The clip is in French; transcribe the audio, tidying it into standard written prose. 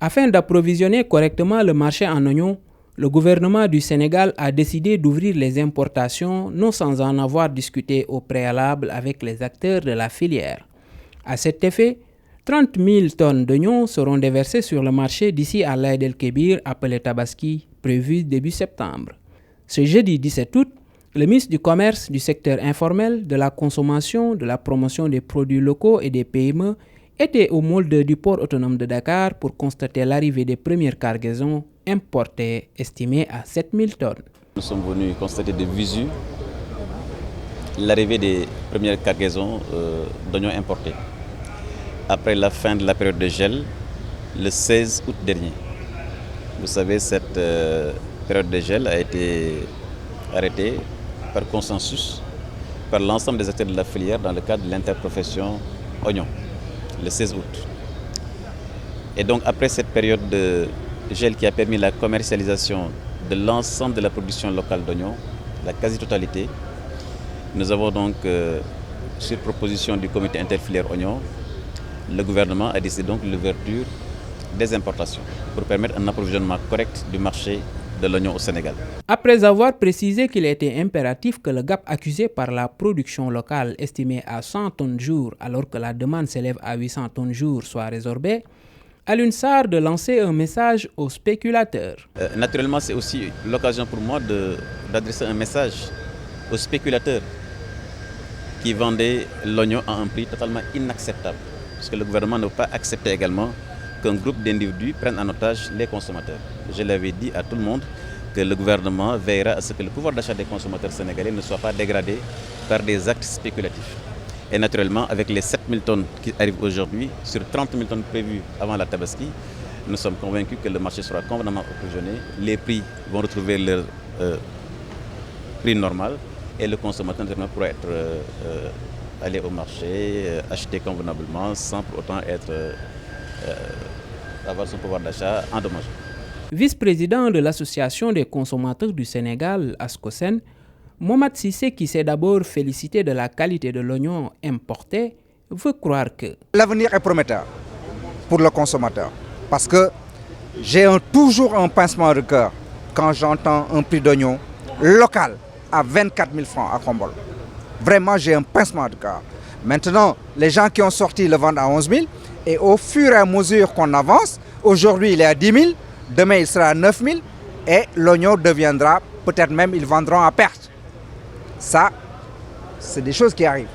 Afin d'approvisionner correctement le marché en oignons, le gouvernement du Sénégal a décidé d'ouvrir les importations, non sans en avoir discuté au préalable avec les acteurs de la filière. À cet effet, 30 000 tonnes d'oignons seront déversées sur le marché d'ici à l'Aïd el-Kébir, appelé Tabaski, prévu début septembre. Ce jeudi 17 août, le ministre du Commerce, du secteur informel, de la consommation, de la promotion des produits locaux et des PME était au molde du port autonome de Dakar pour constater l'arrivée des premières cargaisons importées estimées à 7 000 tonnes. Nous sommes venus constater de visu l'arrivée des premières cargaisons d'oignons importés après la fin de la période de gel le 16 août dernier. Vous savez, cette période de gel a été arrêtée par consensus par l'ensemble des acteurs de la filière dans le cadre de l'interprofession oignon, le 16 août. Et donc après cette période de gel qui a permis la commercialisation de l'ensemble de la production locale d'oignons, la quasi-totalité, nous avons donc, sur proposition du comité interfilière oignon, le gouvernement a décidé donc l'ouverture des importations pour permettre un approvisionnement correct du marché de l'oignon au Sénégal. Après avoir précisé qu'il était impératif que le gap accusé par la production locale estimée à 100 tonnes jour alors que la demande s'élève à 800 tonnes jour soit résorbé, Alioune Sarr de lancer un message aux spéculateurs. Naturellement, c'est aussi l'occasion pour moi d'adresser un message aux spéculateurs qui vendaient l'oignon à un prix totalement inacceptable. Parce que le gouvernement ne peut pas accepter également qu'un groupe d'individus prenne en otage les consommateurs. Je l'avais dit à tout le monde que le gouvernement veillera à ce que le pouvoir d'achat des consommateurs sénégalais ne soit pas dégradé par des actes spéculatifs. Et naturellement, avec les 7 000 tonnes qui arrivent aujourd'hui, sur 30 000 tonnes prévues avant la Tabaski, nous sommes convaincus que le marché sera convenablement approvisionné, les prix vont retrouver leur prix normal et le consommateur pourra aller au marché, acheter convenablement sans pour autant avoir son pouvoir d'achat endommagé. Vice-président de l'Association des consommateurs du Sénégal, ASCOSEN, Mohamed Sissé, qui s'est d'abord félicité de la qualité de l'oignon importé, veut croire que l'avenir est prometteur pour le consommateur. Parce que j'ai toujours un pincement de cœur quand j'entends un prix d'oignon local à 24 000 francs à Khombole. Vraiment, j'ai un pincement de cœur. Maintenant, les gens qui ont sorti le vendent à 11 000 et au fur et à mesure qu'on avance, aujourd'hui il est à 10 000, demain il sera à 9 000 et l'oignon deviendra, peut-être même ils vendront à perte. Ça, c'est des choses qui arrivent.